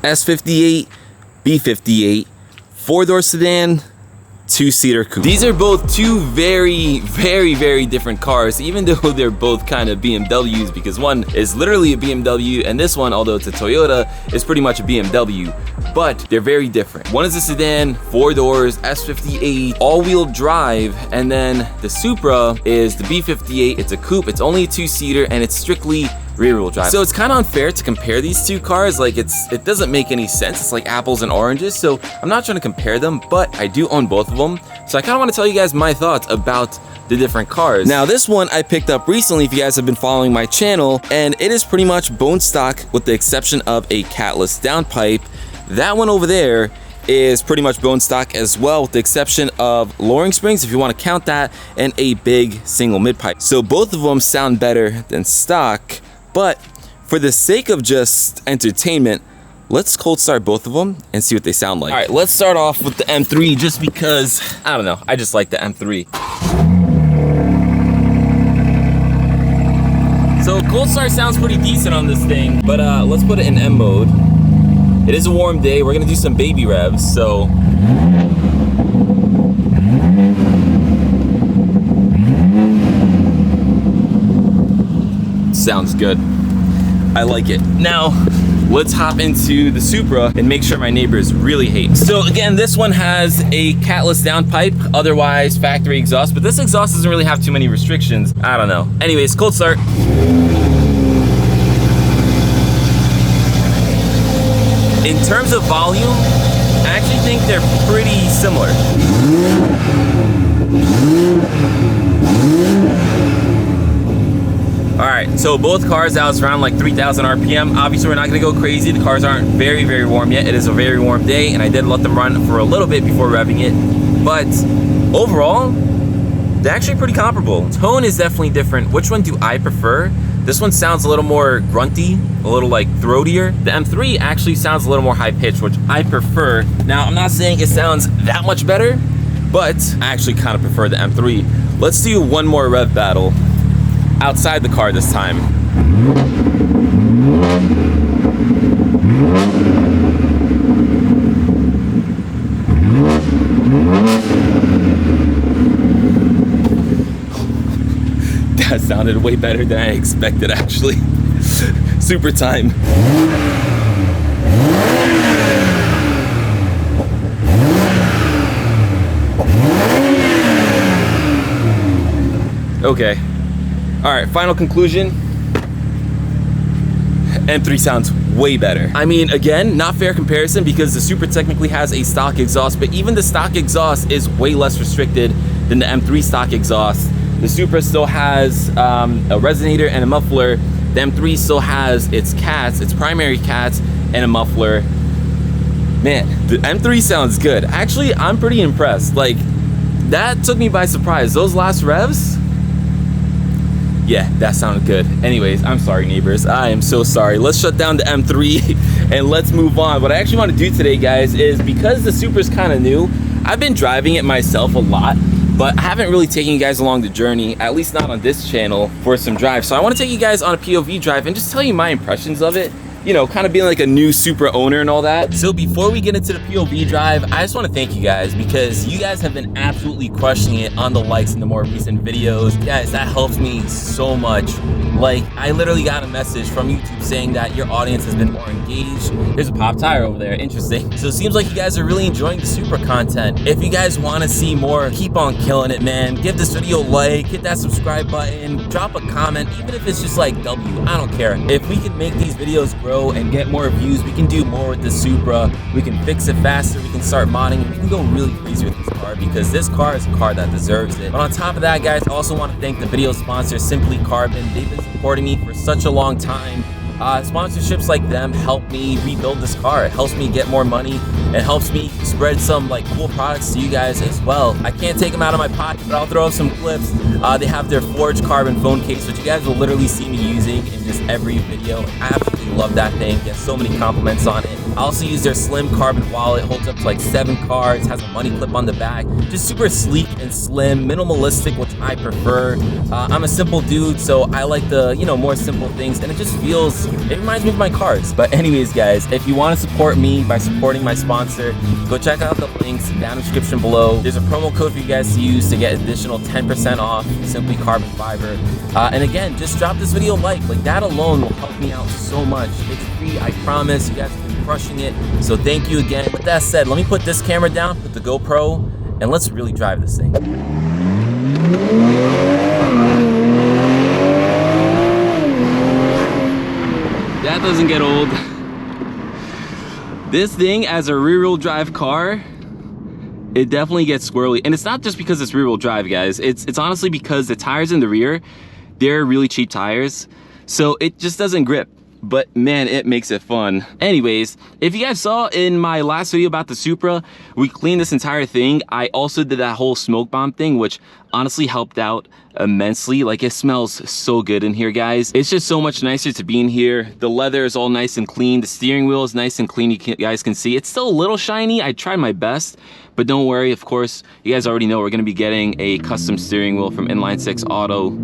S58, B58, 4-door sedan, 2-seater coupe. These are both two very different cars, even though they're both kind of BMWs, because one is literally a BMW and this one, although it's a Toyota, is pretty much a BMW, but they're very different. One is a sedan, 4 doors, S58, all-wheel drive, and then the Supra is the B58. It's a coupe, it's only a 2-seater, and it's strictly rear-wheel drive. So it's kind of unfair to compare these two cars. Like it doesn't make any sense. It's like apples and oranges. So I'm not trying to compare them, but I do own both of them. So I kind of want to tell you guys my thoughts about the different cars. Now this one I picked up recently, if you guys have been following my channel, and it is pretty much bone stock with the exception of a catless downpipe. That one over there is pretty much bone stock as well, with the exception of lowering springs, if you want to count that, and a big single mid pipe. So both of them sound better than stock. But for the sake of just entertainment, let's cold start both of them and see what they sound like. All right, let's start off with the M3 just because, I don't know, I just like the M3. So cold start sounds pretty decent on this thing, but let's put it in M mode. It is a warm day. We're gonna do some baby revs, so. Sounds good. I like it. Now, let's hop into the Supra and make sure my neighbors really hate. So again, this one has a catless downpipe, otherwise factory exhaust, but this exhaust doesn't really have too many restrictions. I don't know. Anyways, cold start. In terms of volume, I actually think they're pretty similar. All right, so both cars out around like 3,000 RPM. Obviously, we're not gonna go crazy. The cars aren't very warm yet. It is a very warm day, and I did let them run for a little bit before revving it. But overall, they're actually pretty comparable. Tone is definitely different. Which one do I prefer? This one sounds a little more grunty, a little like throatier. The M3 actually sounds a little more high pitched, which I prefer. Now, I'm not saying it sounds that much better, but I actually kind of prefer the M3. Let's do one more rev battle. Outside the car this time. That sounded way better than I expected, actually. Super time. Okay. All right, final conclusion. M3 sounds way better. I mean, again, not fair comparison because the Supra technically has a stock exhaust, but even the stock exhaust is way less restricted than the M3 stock exhaust. The Supra still has a resonator and a muffler. The M3 still has its cats, its primary cats, and a muffler. Man, the M3 sounds good. Actually, I'm pretty impressed. Like, that took me by surprise. Those last revs, yeah, that sounded good. Anyways, I'm sorry, neighbors. I am so sorry. Let's shut down the M3 and let's move on. What I actually want to do today, guys, is because the Supra's kind of new, I've been driving it myself a lot, but I haven't really taken you guys along the journey, at least not on this channel, for some drives. So I want to take you guys on a POV drive and just tell you my impressions of it. You know, kind of being like a new Supra owner and all that. So before we get into the POV drive, I just want to thank you guys because you guys have been absolutely crushing it on the likes in the more recent videos. Guys, that helps me so much. Like, I literally got a message from YouTube saying that your audience has been more engaged. There's a pop tire over there, interesting. So it seems like you guys are really enjoying the Supra content. If you guys want to see more, keep on killing it, man. Give this video a like, hit that subscribe button, drop a comment, even if it's just like W, I don't care. If we can make these videos grow and get more views, we can do more with the Supra. We can fix it faster, we can start modding, and we can go really crazy with this car because this car is a car that deserves it. But on top of that, guys, I also want to thank the video sponsor, Simply Carbon. They've been supporting me for such a long time. Sponsorships like them help me rebuild this car. It helps me get more money. It helps me spread some like cool products to you guys as well. I can't take them out of my pocket, but I'll throw up some clips. They have their forged carbon phone case, which you guys will literally see me using in just every video. I absolutely love that thing. Get so many compliments on it. I also use their slim carbon wallet. Holds up to like 7 cards. Has a money clip on the back. Just super sleek and slim, minimalistic, which I prefer. I'm a simple dude, so I like the, you know, more simple things, and it just feels, it reminds me of my cars. But anyways, guys, if you want to support me by supporting my sponsor, go check out the links down in the description below. There's a promo code for you guys to use to get additional 10% off Simply Carbon Fiber. And again, just drop this video a like that alone will help me out so much. It's free, I promise. You guys have been crushing it, so thank you again. With that said, let me put this camera down, put the GoPro, and let's really drive this thing. That doesn't get old. This thing as a rear-wheel drive car, it definitely gets squirrely. And it's not just because it's rear-wheel drive, guys. It's honestly because the tires in the rear, they're really cheap tires, so it just doesn't grip. But man, it makes it fun. Anyways, if you guys saw in my last video about the Supra, we cleaned this entire thing. I also did that whole smoke bomb thing, which honestly helped out immensely. Like, it smells so good in here, guys. It's just so much nicer to be in here. The leather is all nice and clean. The steering wheel is nice and clean. You guys can see it's still a little shiny. I tried my best, but don't worry. Of course, you guys already know we're gonna be getting a custom steering wheel from Inline 6 Auto.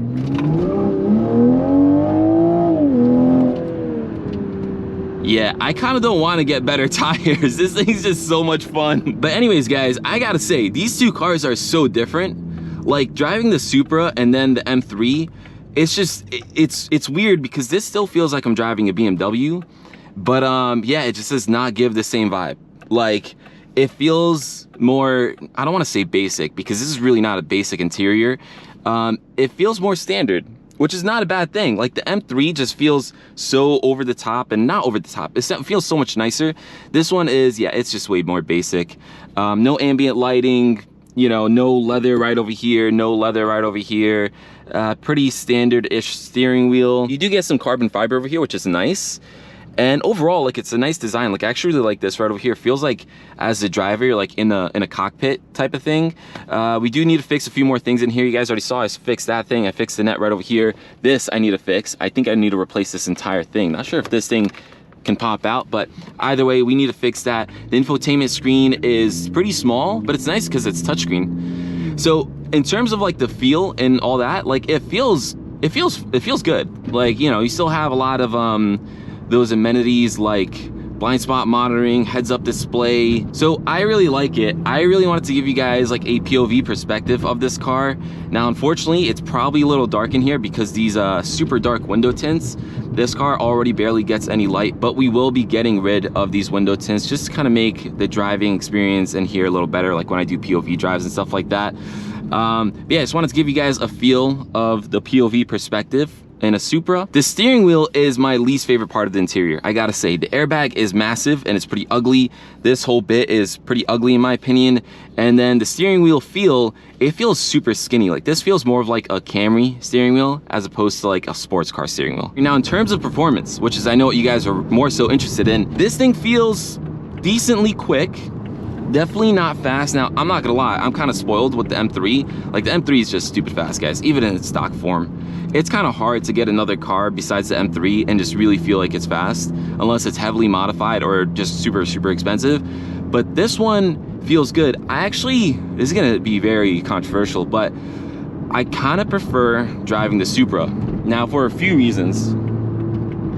Yeah, I kind of don't want to get better tires. This thing's just so much fun. But anyways, guys, I gotta say, these two cars are so different. Like, driving the Supra and then the M3, it's just, it's weird because this still feels like I'm driving a BMW. But yeah, it just does not give the same vibe. Like, it feels more, I don't want to say basic because this is really not a basic interior. It feels more standard, which is not a bad thing. Like, the M3 just feels so over the top, and not over the top. It feels so much nicer. This one is, yeah, it's just way more basic. No ambient lighting, you know, no leather right over here, no leather right over here. Pretty standard-ish steering wheel. You do get some carbon fiber over here, which is nice. And overall, like, it's a nice design. Like, I actually really like this right over here. Feels like as a driver, you're like in a cockpit type of thing. We do need to fix a few more things in here. You guys already saw I fixed that thing. I fixed the net right over here. This I need to fix. I think I need to replace this entire thing. Not sure if this thing can pop out, but either way, we need to fix that. The infotainment screen is pretty small, but it's nice because it's touchscreen. So in terms of like the feel and all that, like, it feels good. Like, you know, you still have a lot of those amenities like blind spot monitoring, heads up display. So I really like it. I really wanted to give you guys like a POV perspective of this car. Now, unfortunately, it's probably a little dark in here because these super dark window tints. This car already barely gets any light, but we will be getting rid of these window tints just to kind of make the driving experience in here a little better, like when I do POV drives and stuff like that. But yeah, I just wanted to give you guys a feel of the POV perspective in a Supra. The steering wheel is my least favorite part of the interior. I gotta say, the airbag is massive and it's pretty ugly. This whole bit is pretty ugly in my opinion. And then the steering wheel it feels super skinny. Like, this feels more of like a Camry steering wheel as opposed to like a sports car steering wheel. Now, in terms of performance, which is I know what you guys are more so interested in, this thing feels decently quick. Definitely not fast. Now, I'm not gonna lie, I'm kind of spoiled with the M3. Like, the M3 is just stupid fast, guys, even in its stock form. It's kind of hard to get another car besides the M3 and just really feel like it's fast, unless it's heavily modified or just super, super expensive. But this one feels good. this is gonna be very controversial, but I kind of prefer driving the Supra. Now, for a few reasons.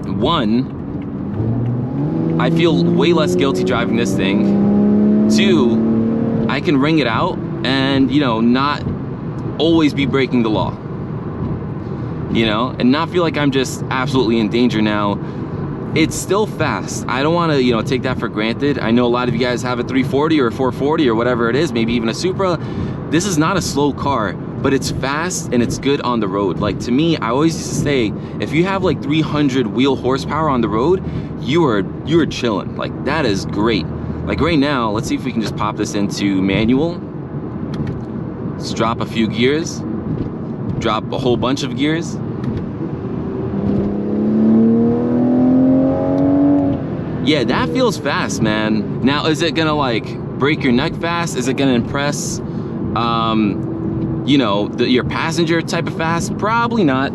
One, I feel way less guilty driving this thing. Two, I can ring it out and, you know, not always be breaking the law, you know, and not feel like I'm just absolutely in danger. Now, it's still fast. I don't want to, you know, take that for granted. I know a lot of you guys have a 340 or a 440 or whatever it is, maybe even a Supra. This is not a slow car, but it's fast and it's good on the road. Like, to me, I always used to say, if you have like 300 wheel horsepower on the road, you are chilling. Like, that is great. Like, right now, let's see if we can just pop this into manual. Let's drop a few gears, drop a whole bunch of gears. Yeah, that feels fast, man. Now, is it gonna like break your neck fast? Is it gonna impress, you know, your passenger type of fast? Probably not.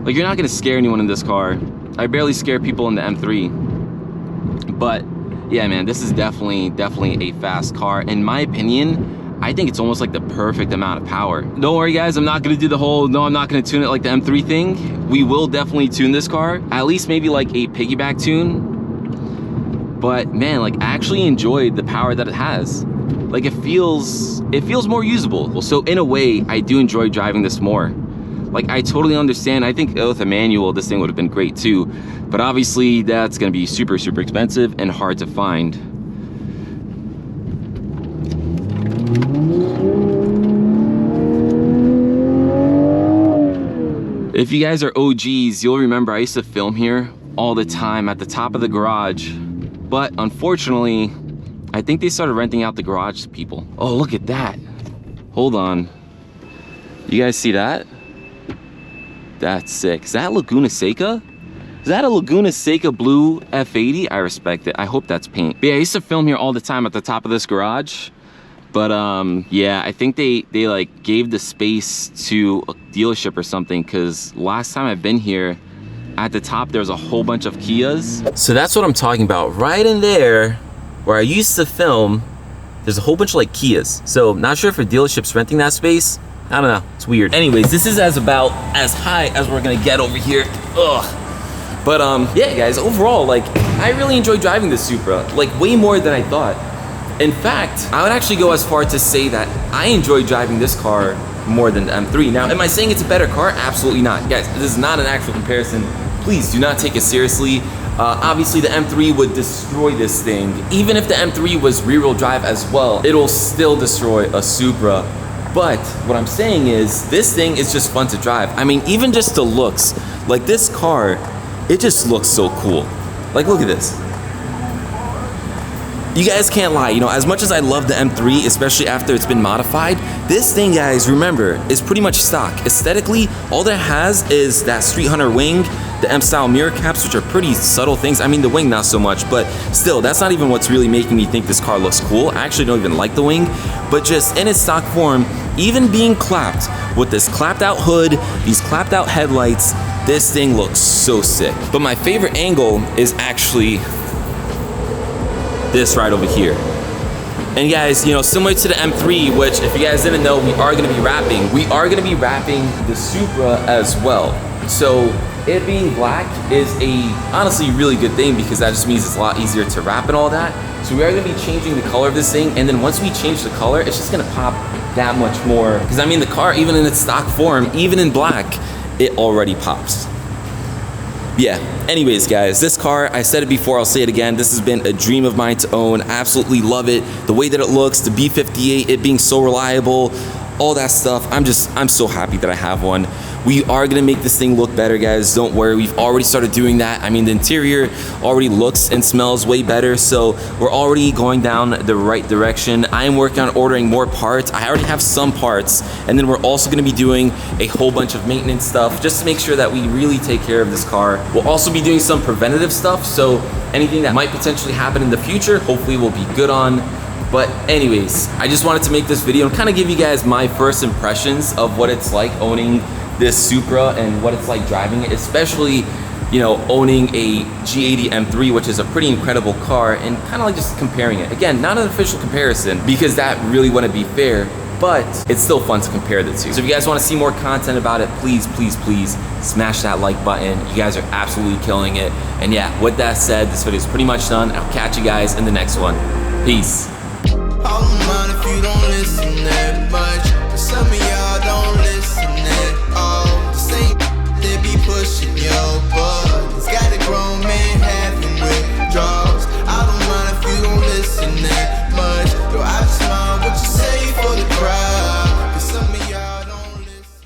Like, you're not gonna scare anyone in this car. I barely scare people in the M3. But yeah, man, this is definitely a fast car. In my opinion, I think it's almost like the perfect amount of power. Don't worry guys, I'm not gonna do the whole, no, I'm not gonna tune it like the M3 thing. We will definitely tune this car, at least maybe like a piggyback tune. But man, like I actually enjoyed the power that it has. Like it feels more usable. So in a way, I do enjoy driving this more. Like I totally understand. I think with a manual, this thing would have been great too. But obviously that's gonna be super expensive and hard to find. If you guys are OGs, you'll remember I used to film here all the time at the top of the garage. But unfortunately, I think they started renting out the garage to people. Oh, look at that. Hold on. You guys see that? That's sick. Is that Laguna Seca? Is that a Laguna Seca blue F80? I respect it. I hope that's paint. But yeah, I used to film here all the time at the top of this garage. But yeah, I think they like gave the space to a dealership or something, because last time I've been here, at the top there's a whole bunch of Kias. So that's what I'm talking about. Right in there where I used to film, there's a whole bunch of like Kias. So not sure if a dealership's renting that space. I don't know, it's weird. Anyways, this is about as high as we're gonna get over here. Ugh. But yeah guys, overall, like I really enjoy driving this Supra, like way more than I thought. In fact, I would actually go as far to say that I enjoy driving this car more than the M3. Now, am I saying it's a better car? Absolutely not. Guys, this is not an actual comparison. Please do not take it seriously. Obviously, the M3 would destroy this thing. Even if the M3 was rear-wheel drive as well, it'll still destroy a Supra. But what I'm saying is, this thing is just fun to drive. I mean, even just the looks, like this car, it just looks so cool. Like, look at this. You guys can't lie, you know, as much as I love the M3, especially after it's been modified, this thing, guys, remember, is pretty much stock. Aesthetically, all that has is that Street Hunter wing, the M-style mirror caps, which are pretty subtle things. I mean, the wing, not so much, but still, that's not even what's really making me think this car looks cool. I actually don't even like the wing, but just in its stock form, even being clapped, with this clapped out hood, these clapped out headlights, this thing looks so sick. But my favorite angle is actually this right over here. And guys, you know, similar to the M3, which if you guys didn't know, we are gonna be wrapping the Supra as well. So it being black is honestly really good thing, because that just means it's a lot easier to wrap and all that. So we are gonna be changing the color of this thing, and then once we change the color, it's just gonna pop that much more. Because I mean, the car, even in its stock form, even in black, it already pops. Yeah, anyways guys, this car, I said it before, I'll say it again, this has been a dream of mine to own. Absolutely love it. The way that it looks, the B58, it being so reliable, all that stuff. I'm so happy that I have one. We are gonna make this thing look better, guys. Don't worry, we've already started doing that. I mean, the interior already looks and smells way better, so we're already going down the right direction. I am working on ordering more parts. I already have some parts, and then we're also gonna be doing a whole bunch of maintenance stuff just to make sure that we really take care of this car. We'll also be doing some preventative stuff, so anything that might potentially happen in the future, hopefully we'll be good on. But anyways, I just wanted to make this video and kind of give you guys my first impressions of what it's like owning this Supra and what it's like driving it, especially, you know, owning a G80 M3, which is a pretty incredible car, and kind of like just comparing it. Again, not an official comparison, because that really wouldn't be fair, but it's still fun to compare the two. So if you guys want to see more content about it, please smash that like button. You guys are absolutely killing it. And yeah, with that said, this video is pretty much done. I'll catch you guys in the next one. Peace.